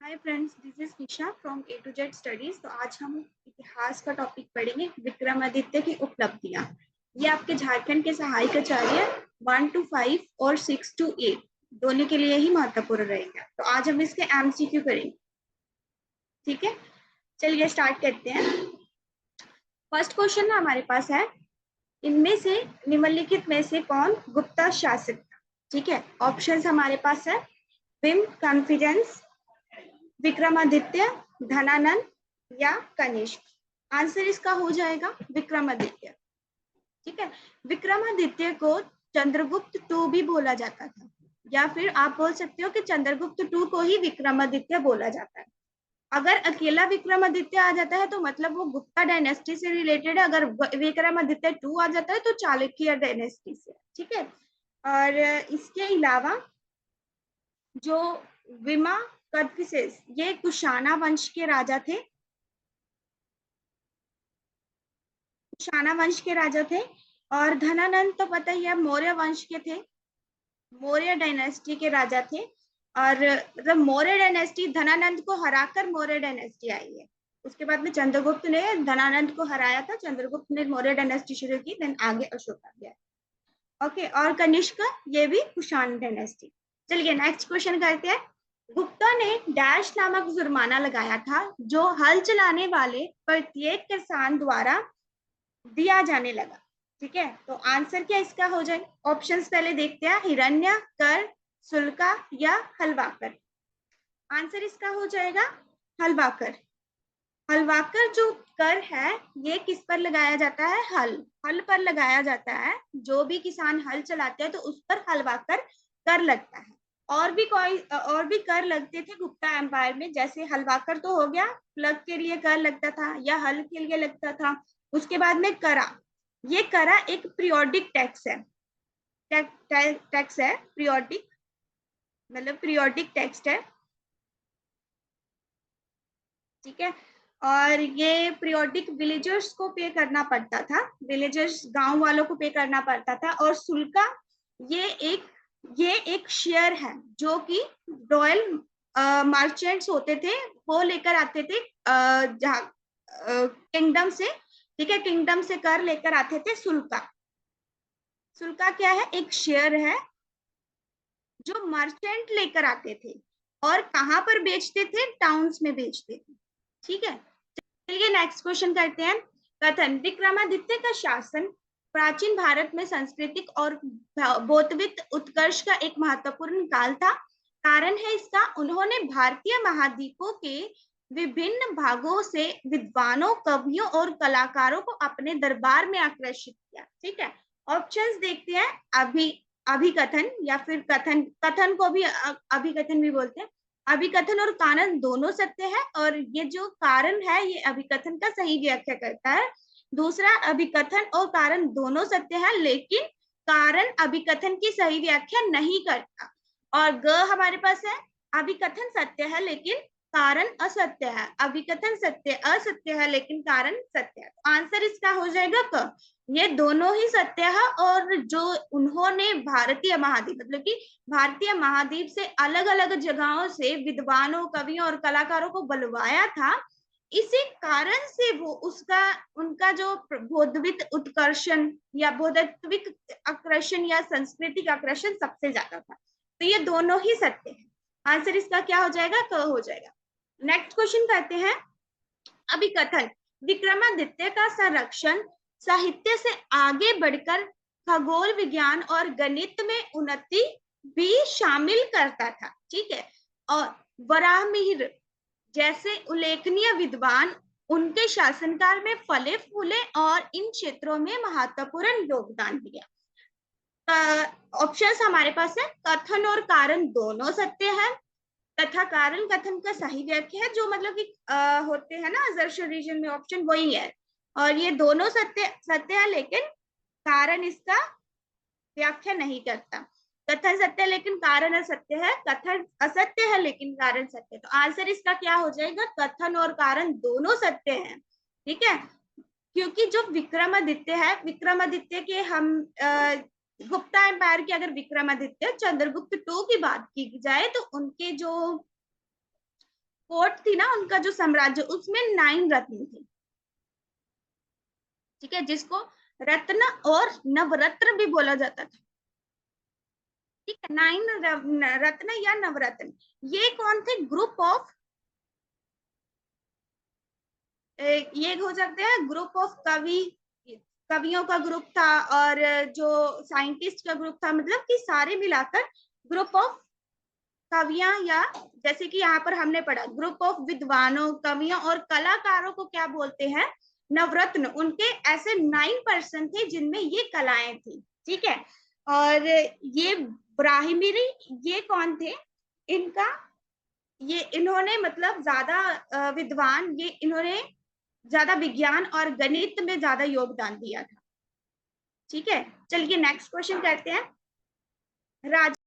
Hi friends, this is Nisha from A to Z studies. तो आज हम इतिहास का टॉपिक पढ़ेंगे, विक्रमादित्य की उपलब्धियां। ये आपके झारखंड के सहायक आचार्य 1 to 5 और 6 to 8 दोनों के लिए ही महत्वपूर्ण रहेगा। तो आज हम इसके एमसीक्यू करेंगे। ठीक है, चलिए स्टार्ट करते हैं। फर्स्ट क्वेश्चन हमारे पास है, इनमें से निम्नलिखित में से कौन गुप्ता शासक था? ठीक है, ऑप्शंस हमारे पास है विम कॉन्फिडेंस, विक्रमादित्य, धनानंद या कनिष्क। आंसर इसका हो जाएगा विक्रमादित्य। ठीक है, विक्रमादित्य को चंद्रगुप्त टू भी बोला जाता था, या फिर आप बोल सकते हो कि चंद्रगुप्त टू को ही विक्रमादित्य बोला जाता है। अगर अकेला विक्रमादित्य आ जाता है तो मतलब वो गुप्ता डायनेस्टी से रिलेटेड है। अगर विक्रमादित्य टू आ जाता है तो चालुक्य डायनेस्टी से। ठीक है, और इसके अलावा जो विमा कदफिसेस, ये कुशाना वंश के राजा थे। कुशाना वंश के राजा थे। और धनानंद तो पता ही है, मौर्य वंश के थे, मौर्य डायनेस्टी के राजा थे। और मतलब मौर्य डायनेस्टी, धनानंद को हराकर मौर्य डायनेस्टी आई है। उसके बाद में चंद्रगुप्त ने धनानंद को हराया था, चंद्रगुप्त ने मौर्य डायनेस्टी शुरू की, देन आगे अशोक आ गया। ओके, और कनिष्क, ये भी कुषाण डायनेस्टी। चलिए नेक्स्ट क्वेश्चन करते हैं। गुप्ता ने डैश नामक जुर्माना लगाया था जो हल चलाने वाले प्रत्येक किसान द्वारा दिया जाने लगा। ठीक है, तो आंसर क्या इसका हो जाए? ऑप्शंस पहले देखते हैं, हिरण्य, कर, शुल्का या हलवाकर। आंसर इसका हो जाएगा हलवाकर। हलवाकर जो कर है, ये किस पर लगाया जाता है? हल, हल पर लगाया जाता है। जो भी किसान हल चलाते हैं तो उस पर हलवाकर कर लगता है। और भी कर लगते थे गुप्ता एम्पायर में, जैसे हलवाकर तो हो गया, प्लग के लिए कर लगता था या हल के लिए लगता था। उसके बाद में करा, ये करा एक पीरियोडिक टैक्स है। टैक्स है पीरियोडिक, मतलब पीरियोडिक टैक्स है। ठीक है, और ये पीरियोडिक विलेजर्स को पे करना पड़ता था, विलेजर्स गांव वालों को पे करना पड़ता था। और शुल्का, ये एक ये एक शेयर है जो कि रॉयल मर्चेंट्स होते थे, वो लेकर आते थे किंगडम से। ठीक है, किंगडम से कर लेकर आते थे शुल्का। शुल्का क्या है? एक शेयर है जो मर्चेंट लेकर आते थे, और कहां पर बेचते थे? टाउन्स में बेचते थे। ठीक है, चलिए नेक्स्ट क्वेश्चन करते हैं। कथन, विक्रमादित्य का शासन प्राचीन भारत में सांस्कृतिक और बौद्धिक उत्कर्ष का एक महत्वपूर्ण काल था। कारण है इसका, उन्होंने भारतीय महाद्वीपों के विभिन्न भागों से विद्वानों, कवियों और कलाकारों को अपने दरबार में आकर्षित किया। ठीक है, ऑप्शंस देखते हैं। अभी अभिकथन या फिर कथन, कथन को भी अभिकथन भी बोलते हैं। अभिकथन और कारण दोनों सत्य है, और ये जो कारण है ये अभिकथन का सही व्याख्या करता है। दूसरा, अभिकथन और कारण दोनों सत्य है, लेकिन कारण अभिकथन की सही व्याख्या नहीं करता। और ग हमारे पास है, अभिकथन सत्य है लेकिन कारण असत्य है, अभिकथन सत्य असत्य है लेकिन कारण सत्य है। आंसर इसका हो जाएगा क। ये दोनों ही सत्य है, और जो उन्होंने भारतीय महाद्वीप, मतलब कि भारतीय महाद्वीप से अलग अलग जगहों से विद्वानों, कवियों और कलाकारों को बुलवाया था, इसी कारण से वो उसका उनका जो बौद्धिक उत्कर्षण या बौद्धिक आकर्षण या सांस्कृतिक आकर्षण सबसे ज्यादा था। तो ये दोनों ही सत्य है। आंसर इसका क्या हो जाएगा? क हो जाएगा। नेक्स्ट क्वेश्चन करते हैं। अभिकथन, विक्रमादित्य का संरक्षण साहित्य से आगे बढ़कर खगोल विज्ञान और गणित में उन्नति भी शामिल करता था। ठीक है, और वराहमिहिर जैसे उल्लेखनीय विद्वान उनके शासनकाल में फले फूले और इन क्षेत्रों में महत्वपूर्ण योगदान दिया। ऑप्शंस हमारे पास है, कथन और कारण दोनों सत्य है, तथा कारण कथन का सही व्याख्या है, जो मतलब कि होते हैं ना असर्शन रीजन में, ऑप्शन वही है। और ये दोनों सत्य सत्य है, लेकिन कारण इसका व्याख्या नहीं करता। कथन सत्य है लेकिन कारण असत्य है, कथन असत्य है लेकिन कारण सत्य है। तो आंसर इसका क्या हो जाएगा? कथन और कारण दोनों सत्य हैं। ठीक है, क्योंकि जो विक्रमादित्य है, विक्रमादित्य के हम गुप्ता एम्पायर के अगर विक्रमादित्य चंद्रगुप्त टू की बात की जाए तो उनके जो कोर्ट थी ना उनका जो साम्राज्य, उसमें 9 रत्न थे। ठीक है, जिसको रत्न और नवरत्न भी बोला जाता था। ठीक है, 9 रत्न या नवरत्न, ये कौन थे? ग्रुप ऑफ, ये हो सकते हैं ग्रुप ऑफ कवि, कवियों का ग्रुप था, और जो साइंटिस्ट का ग्रुप था, मतलब कि सारे मिलाकर ग्रुप ऑफ कवियां, या जैसे कि यहाँ पर हमने पढ़ा ग्रुप ऑफ विद्वानों, कवियों और कलाकारों को क्या बोलते हैं? नवरत्न। उनके ऐसे 9 पर्सन थे जिनमें ये कलाएं थी। ठीक है, और ये ब्राहिमीरी, ये कौन थे? इनका, ये इन्होंने मतलब ज्यादा विद्वान, ये इन्होंने ज्यादा विज्ञान और गणित में ज्यादा योगदान दिया था। ठीक है, चलिए नेक्स्ट क्वेश्चन करते हैं। राजा